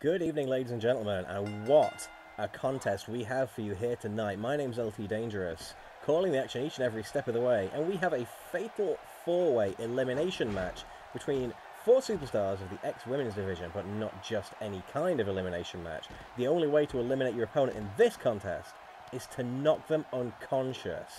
Good evening, ladies and gentlemen, and what a contest we have for you here tonight. My name's LT Dangerous, calling the action each and every step of the way, and we have a fatal four-way elimination match between four superstars of the X-Women's division, but not just any kind of elimination match. The only way to eliminate your opponent in this contest is to knock them unconscious.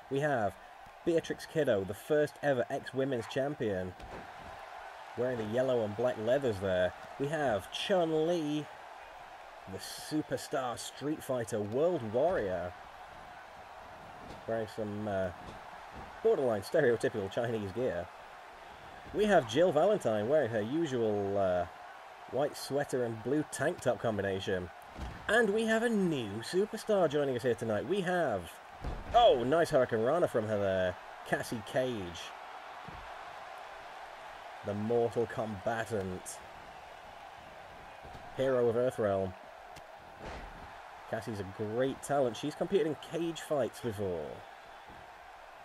We have Beatrix Kiddo, the first ever X-Women's champion, wearing the yellow and black leathers there. We have Chun-Li, the superstar Street Fighter World Warrior, wearing some borderline stereotypical Chinese gear. We have Jill Valentine wearing her usual white sweater and blue tank top combination. And we have a new superstar joining us here tonight. We have, oh, nice Hurricane Rana from her there, Cassie Cage, the mortal combatant, hero of Earthrealm. Cassie's a great talent. She's competed in cage fights before.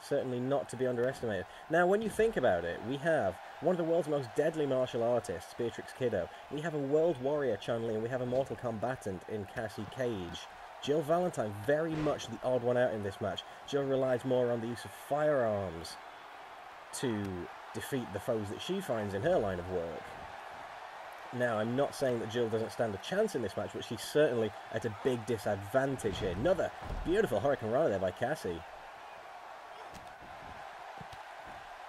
Certainly not to be underestimated. Now, when you think about it, we have one of the world's most deadly martial artists, Beatrix Kiddo. We have a world warrior, Chun-Li, and we have a mortal combatant in Cassie Cage. Jill Valentine, very much the odd one out in this match. Jill relies more on the use of firearms to defeat the foes that she finds in her line of work. Now, I'm not saying that Jill doesn't stand a chance in this match, but she's certainly at a big disadvantage here. Another beautiful Hurricane Rana there by Cassie.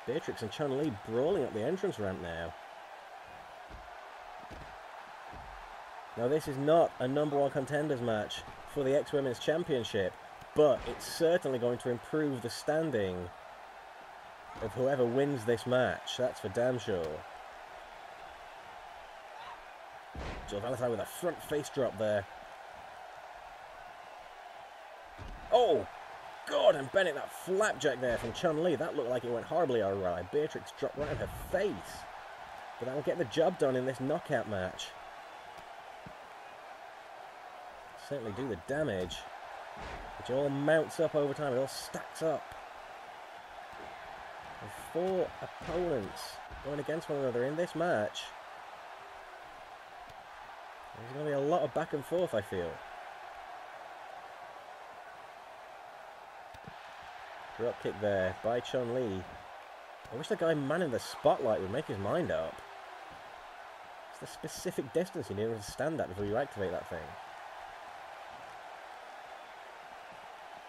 Beatrix and Chun-Li brawling up the entrance ramp now. Now, this is not a #1 contenders match for the X-Women's Championship, but it's certainly going to improve the standing of whoever wins this match. That's for damn sure. Jill Valentine with a front face drop there. Oh, Gordon Bennett, that flapjack there from Chun-Li. That looked like it went horribly awry. Beatrix dropped right on her face. But that will get the job done in this knockout match. Certainly do the damage, which all mounts up over time. It all stacks up. And four opponents going against one another in this match. There's going to be a lot of back and forth, I feel. Drop kick there by Chun-Li. I wish the guy manning the spotlight would make his mind up. It's the specific distance you need to stand at before you activate that thing.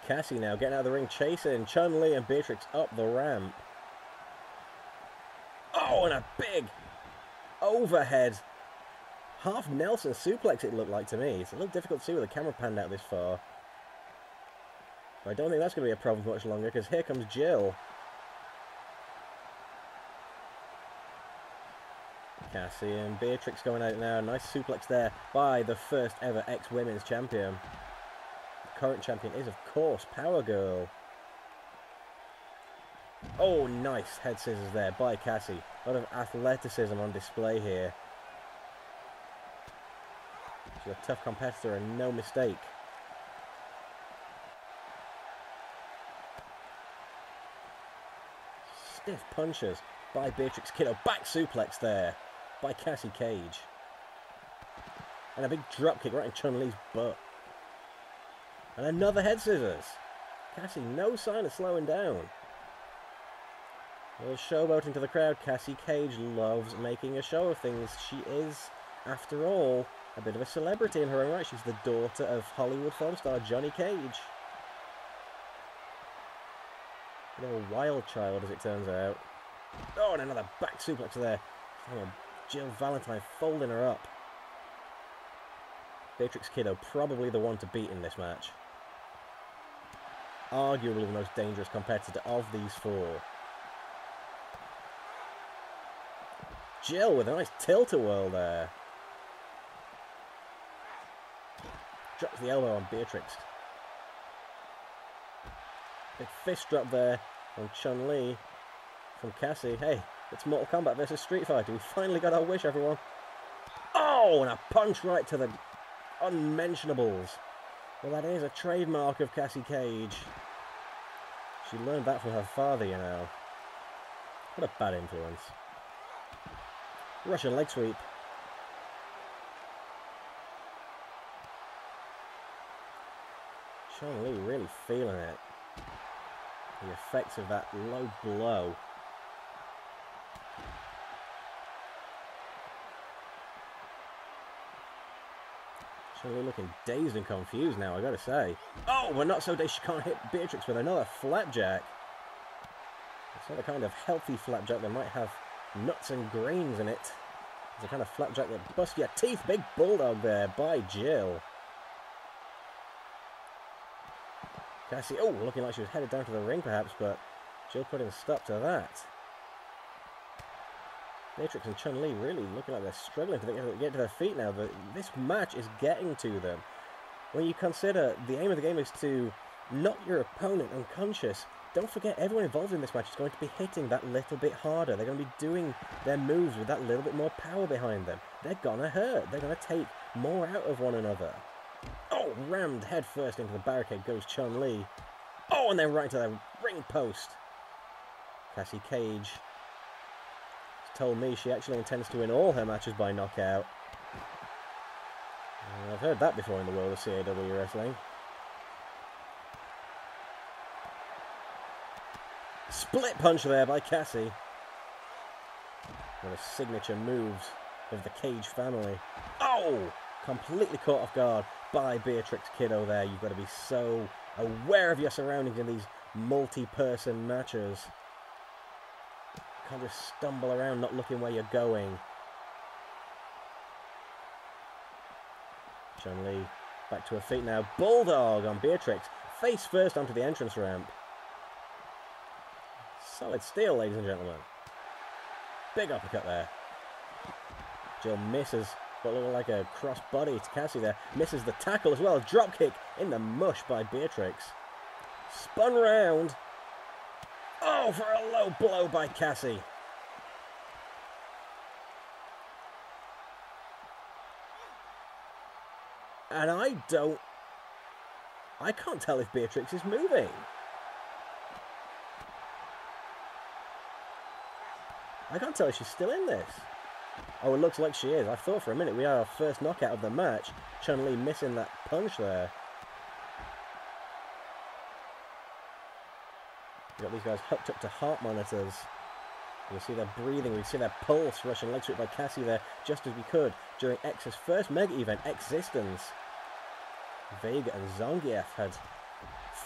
Cassie now getting out of the ring, chasing Chun-Li and Beatrix up the ramp. Oh, and a big overhead half Nelson suplex it looked like to me. It's a little difficult to see with the camera panned out this far. But I don't think that's going to be a problem much longer, because here comes Jill. Cassie and Beatrix going out now. Nice suplex there by the first ever X-Women's champion. The current champion is, of course, Power Girl. Oh, nice head scissors there by Cassie. A lot of athleticism on display here. She's a tough competitor and no mistake. Stiff punches by Beatrix Kiddo. Back suplex there by Cassie Cage. And a big drop kick right in Chun-Li's butt. And another head scissors. Cassie, no sign of slowing down. A little showboating to the crowd. Cassie Cage loves making a show of things. She is, after all, a bit of a celebrity in her own right. She's the daughter of Hollywood film star Johnny Cage. A bit of a wild child, as it turns out. Oh, and another back suplex there. Oh, Jill Valentine folding her up. Beatrix Kiddo, probably the one to beat in this match. Arguably the most dangerous competitor of these four. Jill with a nice tilt-a-whirl there. Drops the elbow on Beatrix. Big fist drop there on Chun-Li from Cassie. Hey, it's Mortal Kombat versus Street Fighter. We finally got our wish, everyone. Oh, and a punch right to the unmentionables. Well, that is a trademark of Cassie Cage. She learned that from her father, you know. What a bad influence. Russian leg sweep. Chun-Li really feeling it. The effects of that low blow. Chun-Li looking dazed and confused now, I gotta say. Oh, but not so dazed she can't hit Beatrix with another flapjack. It's not the kind of healthy flapjack that might have nuts and grains in it. It's the kind of flapjack that busts your teeth. Big bulldog there by Jill. Cassie, oh, looking like she was headed down to the ring perhaps, but Jill putting a stop to that. Beatrix and Chun-Li really looking like they're struggling to get to their feet now. But this match is getting to them. When you consider the aim of the game is to knock your opponent unconscious, don't forget everyone involved in this match is going to be hitting that little bit harder. They're going to be doing their moves with that little bit more power behind them. They're going to hurt. They're going to take more out of one another. Oh, rammed head first into the barricade goes Chun-Li. Oh, and then right to the ring post. Cassie Cage told me she actually intends to win all her matches by knockout. I've heard that before in the world of CAW wrestling. Split punch there by Cassie. One of the signature moves of the Cage family. Oh! Completely caught off guard by Beatrix Kiddo there. You've got to be so aware of your surroundings in these multi-person matches. Can't just stumble around not looking where you're going. Chun-Li back to her feet now. Bulldog on Beatrix. Face first onto the entrance ramp. Solid steel, ladies and gentlemen. Big uppercut there. Jill misses what looked like a cross body to Cassie there. Misses the tackle as well. Drop kick in the mush by Beatrix. Spun round. Oh, for a low blow by Cassie. And I can't tell if Beatrix is moving. I can't tell if she's still in this. Oh, it looks like she is. I thought for a minute we had our first knockout of the match. Chun-Li missing that punch there. We've got these guys hooked up to heart monitors. You see their breathing, we see their pulse. Russian leg sweep by Cassie there, just as we could during X's first mega event, Existence. Vega and Zangief had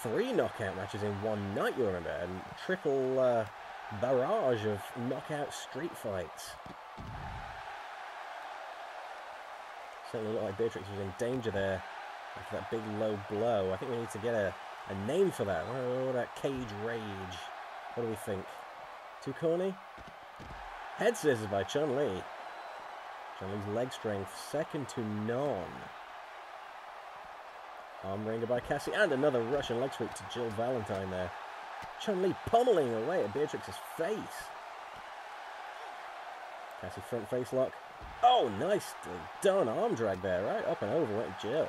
3 knockout matches in one night, you remember, and triple barrage of knockout street fights. Certainly looked like Beatrix was in danger there after that big low blow. I think we need to get a name for that. Oh, that Cage Rage. What do we think? Too corny? Head scissors by Chun-Li. Chun-Li's leg strength, second to none. Arm wringer by Cassie, and another Russian leg sweep to Jill Valentine there. Chun-Li pummeling away at Beatrix's face. Cassie front face lock. Oh, nice done arm drag there, right up and over went Jill.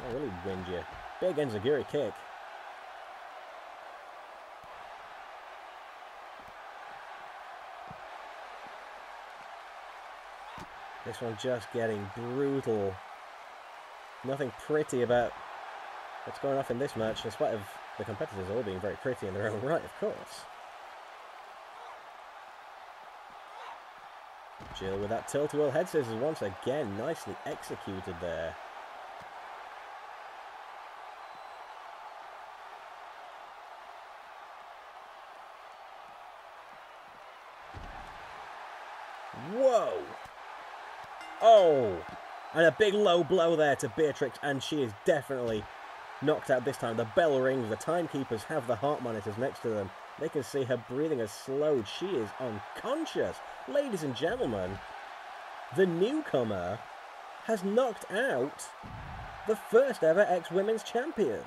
That really wind you. Big enziguri kick. This one just getting brutal. Nothing pretty about what's going off in this match, in spite of the competitors all being very pretty in their own right, of course. Jill with that tilt-a-whirl head scissors once again, nicely executed there. Whoa! Oh! And a big low blow there to Beatrix, and she is definitely knocked out this time. The bell rings, the timekeepers have the heart monitors next to them. They can see her breathing has slowed. She is unconscious. Ladies and gentlemen, the newcomer has knocked out the first ever ex-women's champion.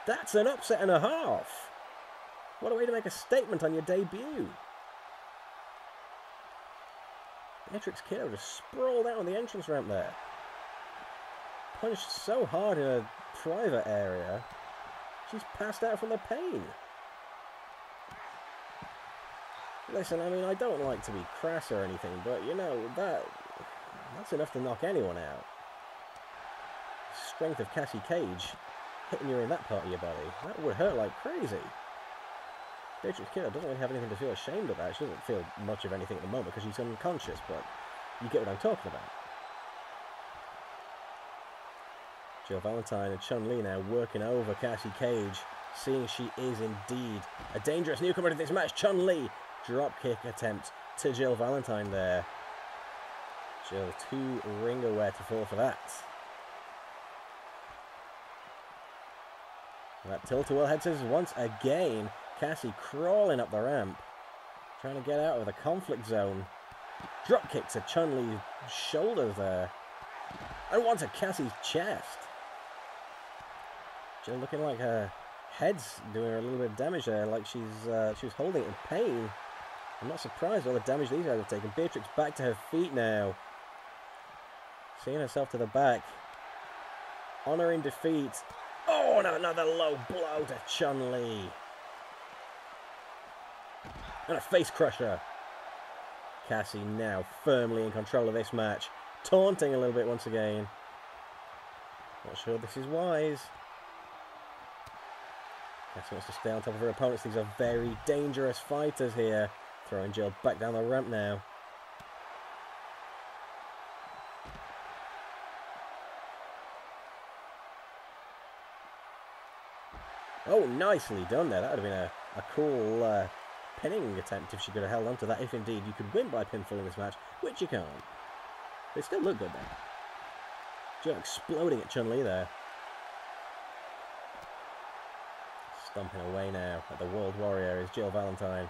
That's an upset and a half. What a way to make a statement on your debut. Beatrix Kiddo just sprawled out on the entrance ramp there. Punched so hard in a private area, she's passed out from the pain. Listen, I mean, I don't like to be crass or anything, but you know, that's enough to knock anyone out. Strength of Cassie Cage hitting you in that part of your body. That would hurt like crazy. Beatrix Kiddo doesn't really have anything to feel ashamed about. She doesn't feel much of anything at the moment because she's unconscious, but you get what I'm talking about. Jill Valentine and Chun-Li now working over Cassie Cage, seeing she is indeed a dangerous newcomer to this match. Chun-Li, dropkick attempt to Jill Valentine there. Jill too ring aware to fall for that. That tilt-a-whirl head scissors once again. Cassie crawling up the ramp, trying to get out of the conflict zone. Drop kick to Chun-Li's shoulders there. And one to Cassie's chest. Jill looking like her head's doing her a little bit of damage there, like she was holding it in pain. I'm not surprised all the damage these guys have taken. Beatrix back to her feet now. Seeing herself to the back. Honoring defeat. Oh, and another low blow to Chun-Li. And a face crusher. Cassie now firmly in control of this match. Taunting a little bit once again. Not sure this is wise. Cassie wants to stay on top of her opponents. These are very dangerous fighters here. Throwing Jill back down the ramp now. Oh, nicely done there. That would have been a cool pinning attempt if she could have held on to that. If indeed you could win by pinfall in this match, which you can't. They still look good there. Jill exploding at Chun-Li there. Stomping away now at the World Warrior is Jill Valentine.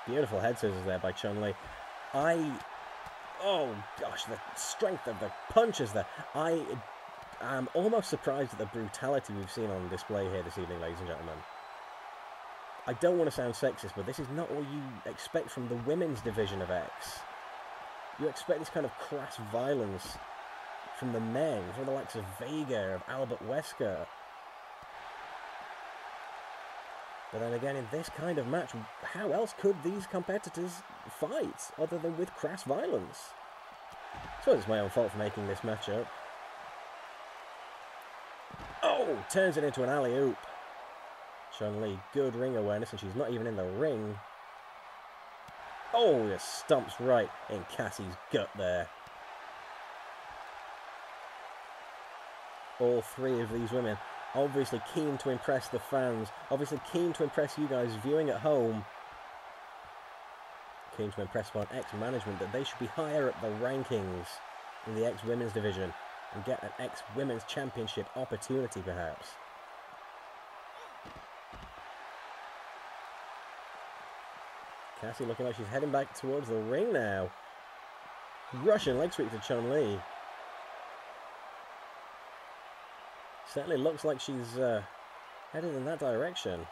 Beautiful head scissors there by Chun-Li. Oh gosh, the strength of the punches there. I'm almost surprised at the brutality we've seen on display here this evening, ladies and gentlemen. I don't want to sound sexist, but this is not what you expect from the women's division of X. You expect this kind of crass violence from the men, from the likes of Vega, of Albert Wesker. But then again, in this kind of match, how else could these competitors fight other than with crass violence? I suppose it's my own fault for making this match up. Oh, turns it into an alley-oop. Chun-Li, good ring awareness, and she's not even in the ring. Oh, it stomps right in Cassie's gut there. All three of these women obviously keen to impress the fans, obviously keen to impress you guys viewing at home. Keen to impress upon X management that they should be higher up the rankings in the X Women's division and get an X Women's Championship opportunity perhaps. Cassie looking like she's heading back towards the ring now. Russian leg sweep to Chun-Li. Certainly looks like she's headed in that direction.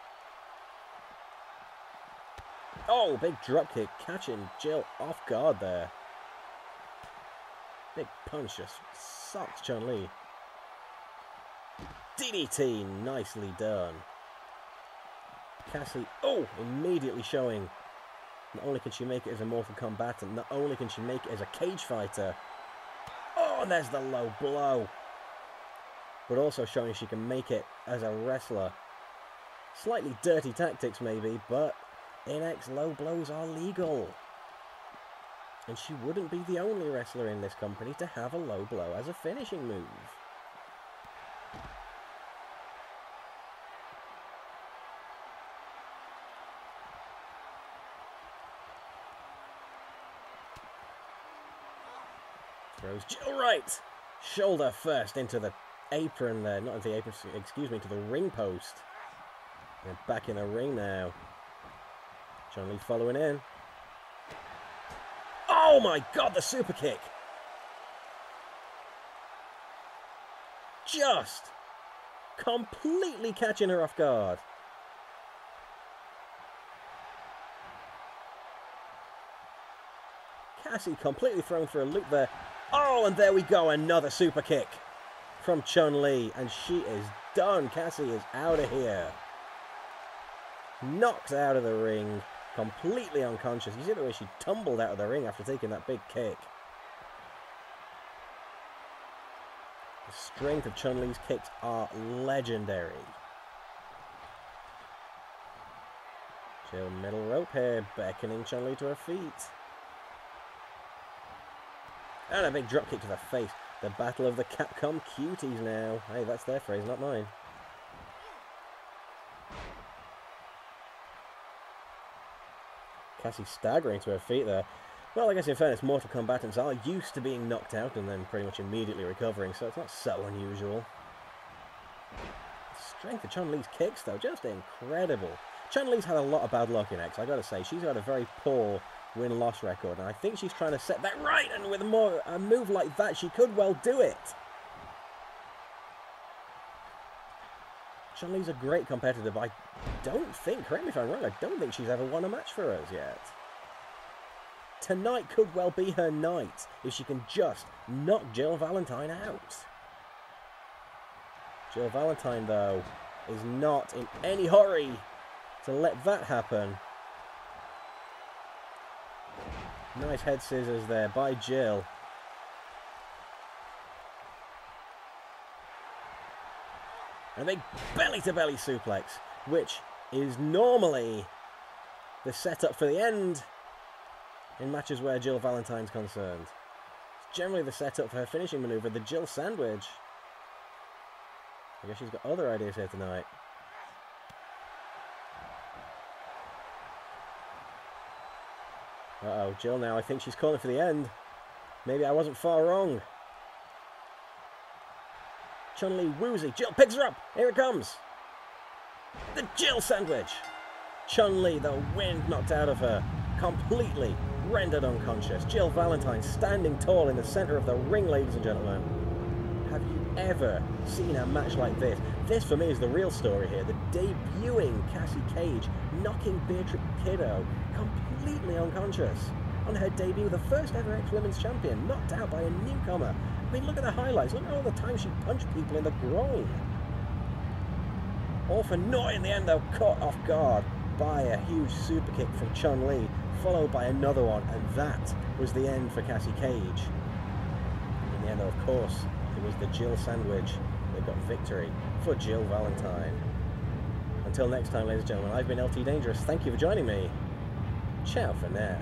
Oh, big drop kick, catching Jill off guard there. Big punch just socks Chun-Li. DDT, nicely done. Cassie, oh, immediately showing. Not only can she make it as a Mortal Kombatant, not only can she make it as a cage fighter. Oh, and there's the low blow. But also showing she can make it as a wrestler. Slightly dirty tactics maybe, but in X, low blows are legal. And she wouldn't be the only wrestler in this company to have a low blow as a finishing move. Throws Jill right. Shoulder first into the apron there. Not into the apron, excuse me, to the ring post. And back in the ring now. Chun-Li following in. Oh my god, the super kick. Just completely catching her off guard. Cassie completely thrown for a loop there. Oh, and there we go, another super kick from Chun-Li, and she is done. Cassie is out of here. Knocked out of the ring, completely unconscious. You see the way she tumbled out of the ring after taking that big kick. The strength of Chun-Li's kicks are legendary. Jill middle rope here, beckoning Chun-Li to her feet. And a big drop kick to the face. The battle of the Capcom cuties now. Hey, that's their phrase, not mine. Cassie staggering to her feet there. Well, I guess in fairness, Mortal combatants are used to being knocked out and then pretty much immediately recovering, so it's not so unusual. The strength of Chun-Li's kicks, though, just incredible. Chun-Li's had a lot of bad luck in X, I gotta say. She's got a very poor win-loss record, and I think she's trying to set that right, and with a move like that, she could well do it. Chun-Li's a great competitor, but I don't think, correct me if I'm wrong, I don't think she's ever won a match for us yet. Tonight could well be her night, if she can just knock Jill Valentine out. Jill Valentine, though, is not in any hurry to let that happen. Nice head scissors there by Jill. And a big belly-to-belly suplex, which is normally the setup for the end in matches where Jill Valentine's concerned. It's generally the setup for her finishing maneuver, the Jill Sandwich. I guess she's got other ideas here tonight. Uh-oh, Jill now, I think she's calling for the end. Maybe I wasn't far wrong. Chun-Li woozy. Jill picks her up. Here it comes. The Jill Sandwich. Chun-Li, the wind knocked out of her. Completely rendered unconscious. Jill Valentine standing tall in the center of the ring, ladies and gentlemen. Have you ever seen a match like this? This, for me, is the real story here. The debuting Cassie Cage knocking Beatrix Kiddo completely unconscious. On her debut, the first ever ex-women's champion, knocked out by a newcomer. I mean, look at the highlights. Look at all the times she punched people in the groin. All for naught in the end, though, caught off guard by a huge super kick from Chun-Li, followed by another one, and that was the end for Cassie Cage. In the end, though, of course, it was the Jill Sandwich that got victory for Jill Valentine. Until next time, ladies and gentlemen, I've been LT Dangerous. Thank you for joining me. Ciao for now.